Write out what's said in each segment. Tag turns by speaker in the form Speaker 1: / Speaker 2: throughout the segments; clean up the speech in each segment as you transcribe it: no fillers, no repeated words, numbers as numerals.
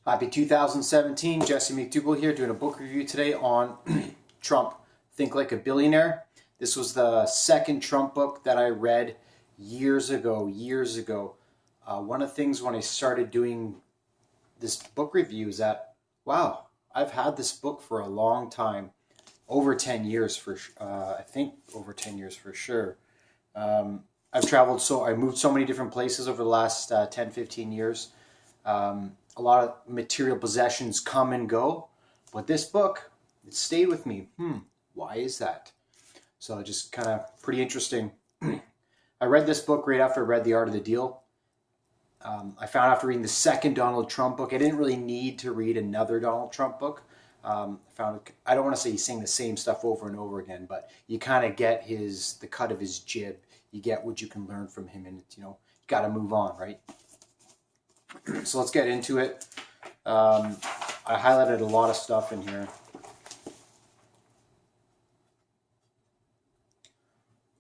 Speaker 1: Happy 2017, Jesse McDougall here doing a book review today on Trump, Think Like a Billionaire. This was the second Trump book that I read years ago. One of the things when I started doing this book review is that, wow, I've had this book for a long time, over 10 years I think over 10 years for sure. I've traveled, I moved so many different places over the last 10, 15 years. A lot of material possessions come and go, but this book, it stayed with me. Why is that? So just kind of pretty interesting. I read this book right after I read The Art of the Deal. I found after reading the second Donald Trump book, I didn't really need to read another Donald Trump book. I don't want to say he's saying the same stuff over and over again, but you kind of get the cut of his jib. You get what you can learn from him, and you got to move on, right? So let's get into it. I highlighted a lot of stuff in here.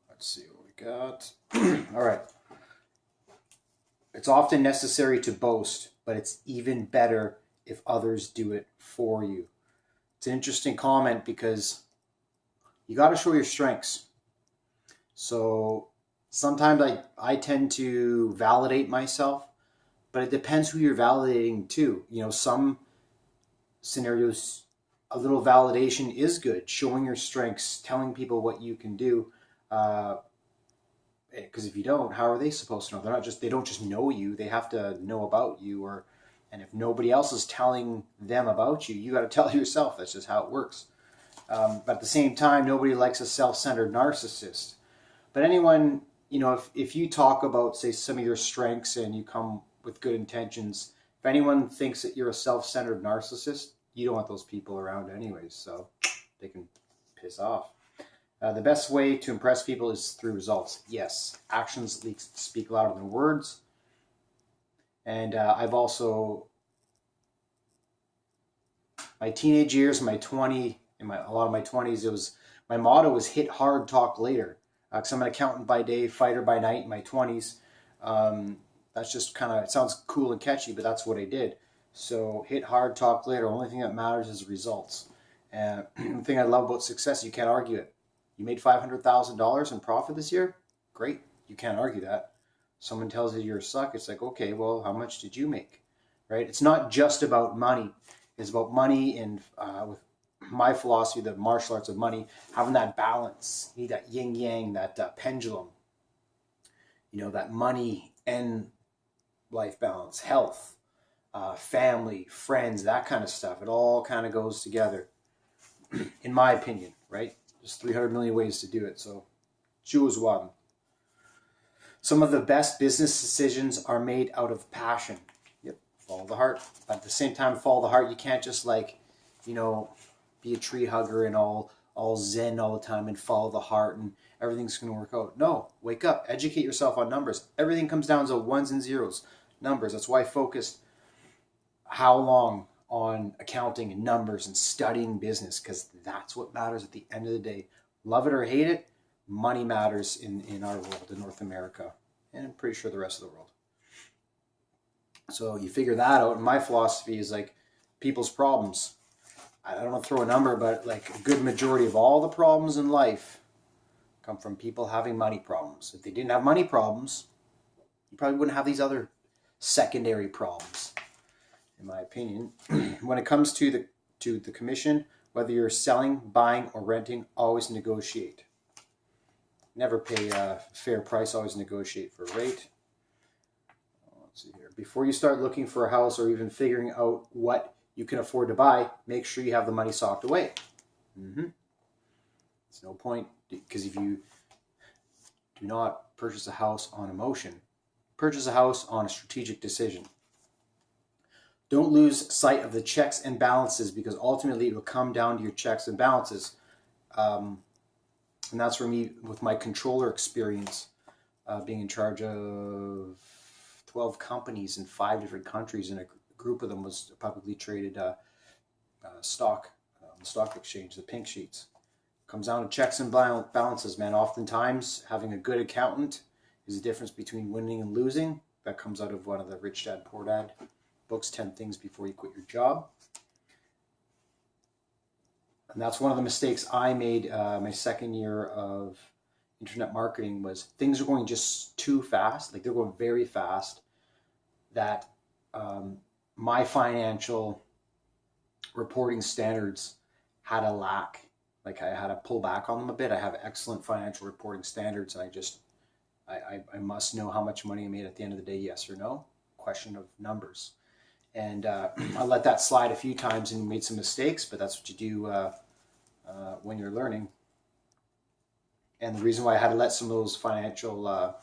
Speaker 1: Let's see what we got. All right. It's often necessary to boast, but it's even better if others do it for you. It's an interesting comment because you got to show your strengths. So sometimes I tend to validate myself, but it depends who you're validating to. Some scenarios, a little validation is good. Showing your strengths, telling people what you can do. Because if you don't, how are they supposed to know? They don't just know you. They have to know about you. And if nobody else is telling them about you, you got to tell yourself. That's just how it works. But at the same time, nobody likes a self-centered narcissist. But anyone, if you talk about, say, some of your strengths and you come with good intentions, if anyone thinks that you're a self-centered narcissist, you don't want those people around anyways, so they can piss off. The best way to impress people is through results. Yes, actions speak louder than words. And I've also, my teenage years, a lot of my 20s, my motto was hit hard, talk later. Because I'm an accountant by day, fighter by night in my 20s. That's just it sounds cool and catchy, but that's what I did. So hit hard, talk later. Only thing that matters is results. And the thing I love about success, you can't argue it. You made $500,000 in profit this year? Great. You can't argue that. Someone tells you you're a suck. It's like, okay, well, how much did you make? Right? It's not just about money. It's about money, and with my philosophy, the martial arts of money, having that balance. You need that yin-yang, that pendulum. That money and life balance, health, family, friends, that kind of stuff. It all kind of goes together, in my opinion, right? There's 300 million ways to do it, so choose one. Some of the best business decisions are made out of passion. Yep, follow the heart. But at the same time, follow the heart. You can't just be a tree hugger and all zen all the time and follow the heart and everything's going to work out. No, wake up, educate yourself on numbers. Everything comes down to ones and zeros, numbers. That's why I focused how long on accounting and numbers and studying business, because that's what matters at the end of the day. Love it or hate it, money matters in our world, in North America, and I'm pretty sure the rest of the world. So you figure that out, and my philosophy is people's problems. I don't want to throw a number, but a good majority of all the problems in life come from people having money problems. If they didn't have money problems, you probably wouldn't have these other secondary problems, in my opinion. When it comes to the commission, whether you're selling, buying, or renting, always negotiate. Never pay a fair price, always negotiate for a rate. Let's see here. Before you start looking for a house or even figuring out what you can afford to buy, make sure you have the money socked away. It's no point, because if you do not purchase a house on emotion, purchase a house on a strategic decision. Don't lose sight of the checks and balances, because ultimately it will come down to your checks and balances. And that's for me with my controller experience, being in charge of 12 companies in 5 different countries, and a group of them was publicly traded stock on the stock exchange, the pink sheets. Comes down to checks and balances, man. Oftentimes, having a good accountant is the difference between winning and losing. That comes out of one of the Rich Dad, Poor Dad Books 10 Things Before You Quit Your Job. And that's one of the mistakes I made my second year of internet marketing, was things are going just too fast. Like, they're going very fast, that my financial reporting standards had a lack. Like, I had to pull back on them a bit. I have excellent financial reporting standards, and I must know how much money I made at the end of the day, yes or no. Question of numbers. And I let that slide a few times and made some mistakes, but that's what you do when you're learning. And the reason why I had to let some of those financial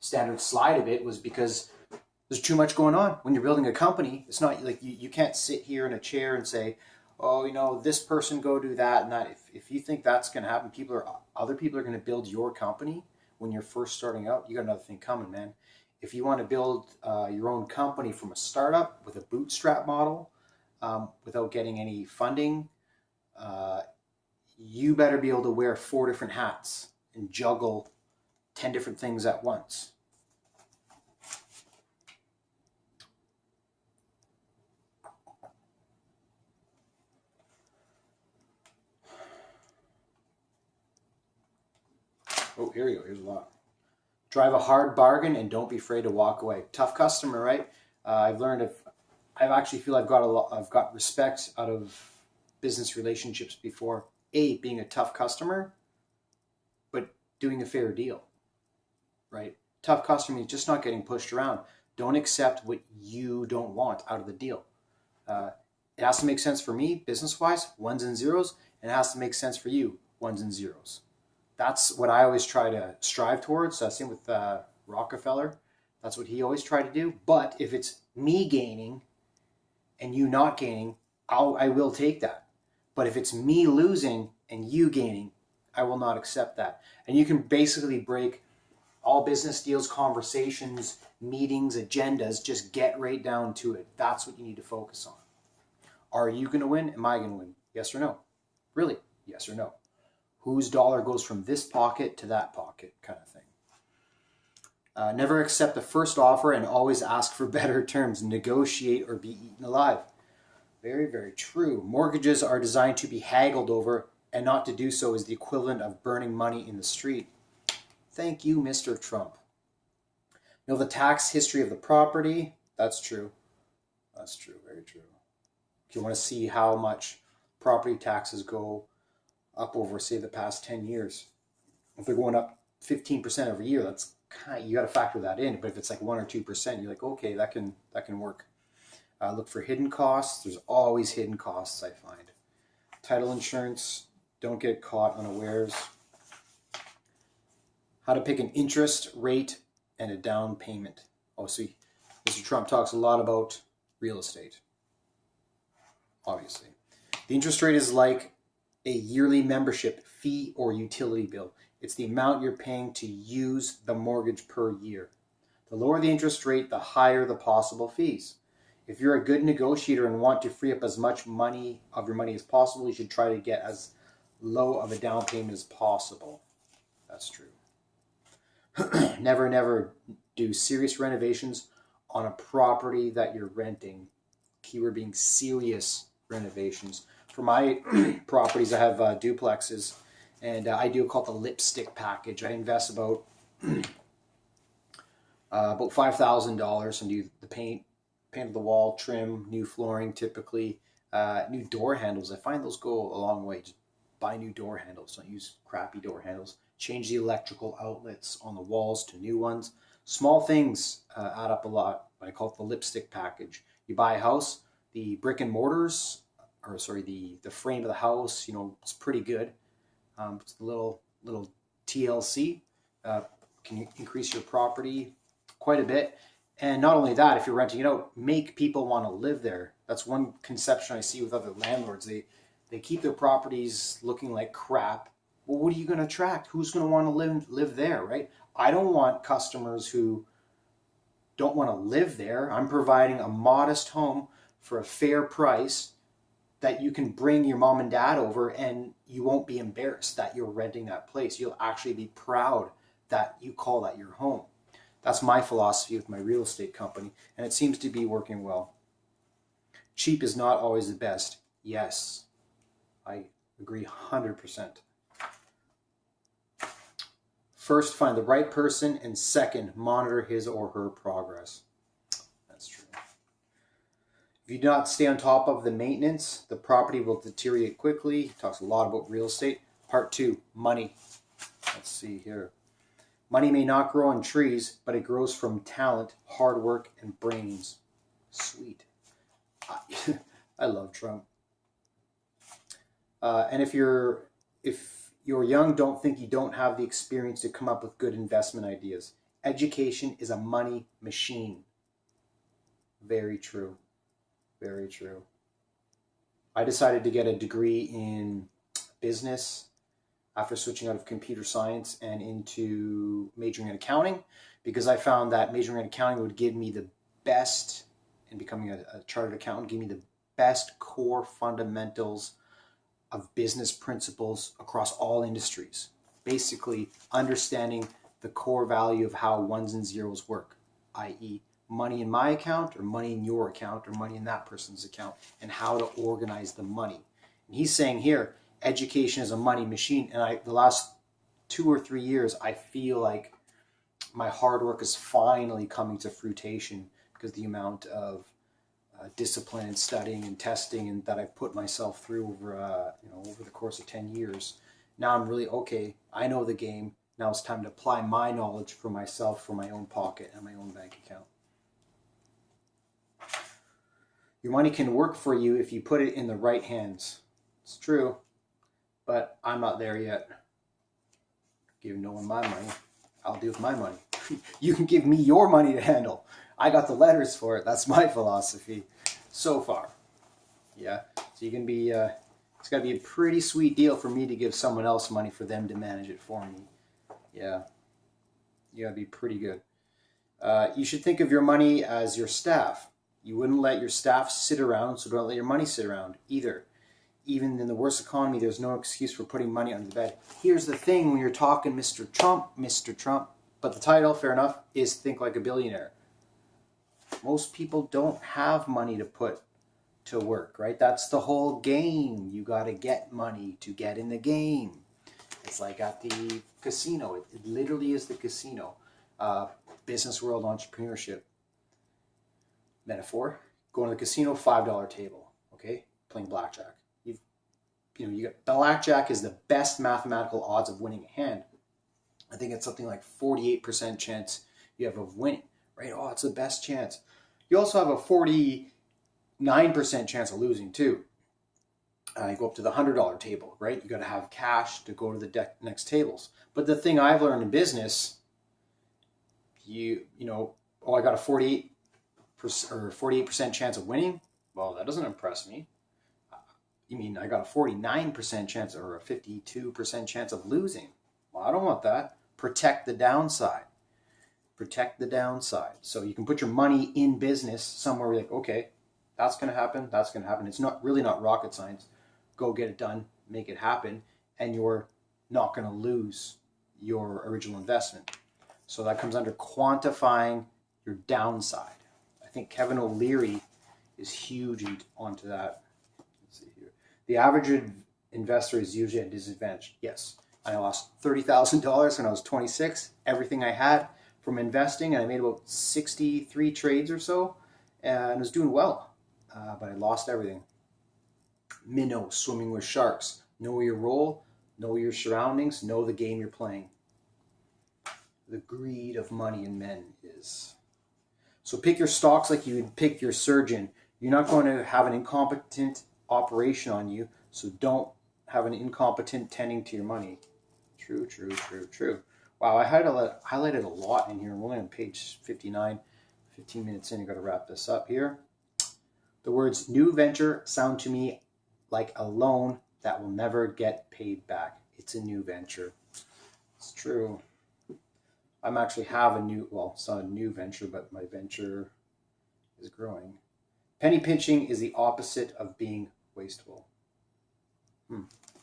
Speaker 1: standards slide a bit was because there's too much going on. When you're building a company, it's not like you can't sit here in a chair and say, oh, you know, this person go do that and that. If you think that's going to happen, other people are going to build your company when you're first starting out. You got another thing coming, man. If you want to build your own company from a startup with a bootstrap model, without getting any funding, you better be able to wear 4 different hats and juggle 10 different things at once. Oh, here we go. Here's a lot. Drive a hard bargain and don't be afraid to walk away. Tough customer, right? I've learned I actually feel I've got respect out of business relationships before. Being a tough customer, but doing a fair deal, right? Tough customer means just not getting pushed around. Don't accept what you don't want out of the deal. It has to make sense for me, business-wise, ones and zeros, and it has to make sense for you, ones and zeros. That's what I always try to strive towards. Same with Rockefeller. That's what he always tried to do. But if it's me gaining and you not gaining, I will take that. But if it's me losing and you gaining, I will not accept that. And you can basically break all business deals, conversations, meetings, agendas, just get right down to it. That's what you need to focus on. Are you going to win? Am I going to win? Yes or no? Really? Yes or no? Whose dollar goes from this pocket to that pocket, kind of thing. Never accept the first offer and always ask for better terms. Negotiate or be eaten alive. Very, very true. Mortgages are designed to be haggled over, and not to do so is the equivalent of burning money in the street. Thank you, Mr. Trump. Know the tax history of the property. That's true. That's true. Very true. If you want to see how much property taxes go up over, say, the past 10 years, if they're going up 15% every year, that's you got to factor that in. But if it's like 1 or 2%, you're like, okay, that can work. Look for hidden costs. There's always hidden costs, I find. Title insurance. Don't get caught unawares. How to pick an interest rate and a down payment. Oh, see, Mr. Trump talks a lot about real estate, obviously. The interest rate is like a yearly membership fee or utility bill. It's the amount you're paying to use the mortgage per year. The lower the interest rate, the higher the possible fees. If you're a good negotiator and want to free up as much money of your money as possible, you should try to get as low of a down payment as possible. That's true. Never do serious renovations on a property that you're renting. Keyword being serious renovations. For my properties, I have duplexes, and I do call it the lipstick package. I invest about $5,000 and do the paint of the wall, trim, new flooring, typically new door handles. I find those go a long way. Just buy new door handles. Don't use crappy door handles. Change the electrical outlets on the walls to new ones. Small things add up a lot. I call it the lipstick package. You buy a house, the brick and mortars, the frame of the house, it's pretty good. It's a little TLC. Can increase your property quite a bit. And not only that, if you're renting it out, make people want to live there. That's one conception I see with other landlords. They keep their properties looking like crap. Well, what are you going to attract? Who's going to want to live there, right? I don't want customers who don't want to live there. I'm providing a modest home for a fair price that you can bring your mom and dad over, and you won't be embarrassed that you're renting that place. You'll actually be proud that you call that your home. That's my philosophy with my real estate company, and it seems to be working well. Cheap is not always the best. Yes, I agree 100%. First, find the right person, and second, monitor his or her progress. That's true. If you do not stay on top of the maintenance, the property will deteriorate quickly. He talks a lot about real estate. Part 2, money. Let's see here. Money may not grow on trees, but it grows from talent, hard work, and brains. Sweet. I love Trump. And if you're young, don't think you don't have the experience to come up with good investment ideas. Education is a money machine. Very true. Very true. I decided to get a degree in business after switching out of computer science and into majoring in accounting, because I found that majoring in accounting would give me the best, and becoming a chartered accountant, give me the best core fundamentals of business principles across all industries. Basically, understanding the core value of how ones and zeros work, i.e., money in my account or money in your account or money in that person's account, and how to organize the money. And he's saying here, education is a money machine. And the last 2 or 3 years, I feel like my hard work is finally coming to fruition, because the amount of discipline and studying and testing and that I've put myself through over over the course of 10 years. Now I'm really, okay, I know the game. Now it's time to apply my knowledge for myself, for my own pocket and my own bank account. Your money can work for you if you put it in the right hands. It's true, but I'm not there yet. Give no one my money. I'll do with my money. You can give me your money to handle. I got the letters for it. That's my philosophy so far. Yeah. So you can be, it's got to be a pretty sweet deal for me to give someone else money for them to manage it for me. Yeah. You got to be pretty good. You should think of your money as your staff. You wouldn't let your staff sit around, so don't let your money sit around either. Even in the worst economy, there's no excuse for putting money under the bed. Here's the thing when you're talking Mr. Trump, but the title, fair enough, is Think Like a Billionaire. Most people don't have money to put to work, right? That's the whole game. You got to get money to get in the game. It's like at the casino. It literally is the casino. Business world entrepreneurship metaphor. Going to the casino, $5 table, okay? Playing blackjack. You got blackjack is the best mathematical odds of winning a hand. I think it's something like 48% chance you have of winning, right? Oh, it's the best chance. You also have a 49% chance of losing too. You go up to the $100 table, right? You got to have cash to go to the next tables. But the thing I've learned in business, I got a 48% chance of winning. Well, that doesn't impress me. You mean I got a 49% chance or a 52% chance of losing? Well, I don't want that. Protect the downside. Protect the downside. So you can put your money in business somewhere where you're like, okay, that's going to happen. That's going to happen. It's not rocket science. Go get it done, make it happen, and you're not going to lose your original investment. So that comes under quantifying your downside. I think Kevin O'Leary is huge onto that. Let's see here. The average investor is usually at a disadvantage. Yes, I lost $30,000 when I was 26. Everything I had from investing, and I made about 63 trades or so, and was doing well, but I lost everything. Minnow, swimming with sharks. Know your role, know your surroundings, know the game you're playing. The greed of money in men is. So pick your stocks like you would pick your surgeon. You're not going to have an incompetent operation on you, so don't have an incompetent tending to your money. True. Wow, I highlighted a lot in here. I'm only on page 59. 15 minutes in, you got to wrap this up here. The words new venture sound to me like a loan that will never get paid back. It's a new venture. It's true. I'm actually have it's not a new venture, but my venture is growing. Penny pinching is the opposite of being wasteful.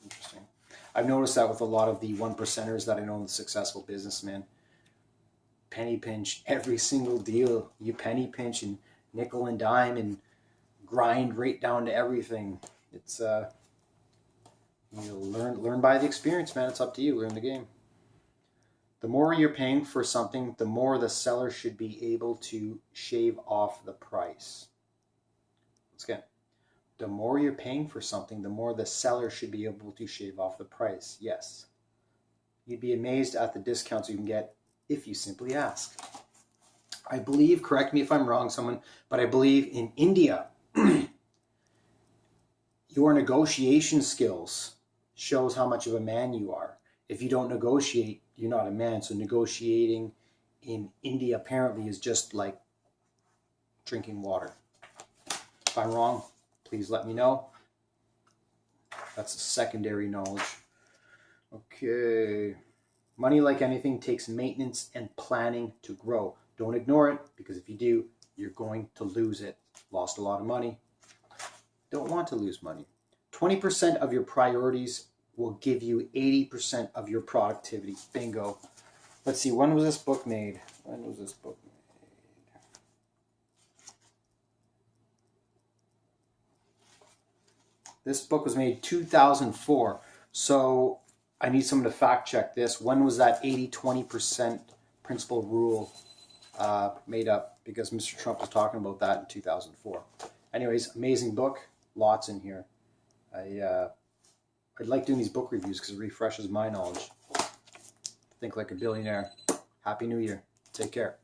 Speaker 1: Interesting. I've noticed that with a lot of the one percenters that I know, the successful businessmen. penny pinch every single deal. You penny pinch and nickel and dime and grind right down to everything. It's you learn by the experience, man. It's up to you. Learn the game. The more you're paying for something, the more the seller should be able to shave off the price. Once again, the more you're paying for something, the more the seller should be able to shave off the price. Yes. You'd be amazed at the discounts you can get if you simply ask. I believe, correct me if I'm wrong, someone, but I believe in India, your negotiation skills shows how much of a man you are. If you don't negotiate, you're not a man. So negotiating in India apparently is just like drinking water. If I'm wrong, please let me know. That's a secondary knowledge. Okay. Money, like anything, takes maintenance and planning to grow. Don't ignore it, because if you do, you're going to lose it. Lost a lot of money. Don't want to lose money. 20% of your priorities will give you 80% of your productivity. Bingo. Let's see, when was this book made? When was this book made? This book was made 2004. So I need someone to fact check this. When was that 80-20% principle rule made up? Because Mr. Trump was talking about that in 2004. Anyways, amazing book. Lots in here. I like doing these book reviews because it refreshes my knowledge. Think like a billionaire. Happy New Year. Take care.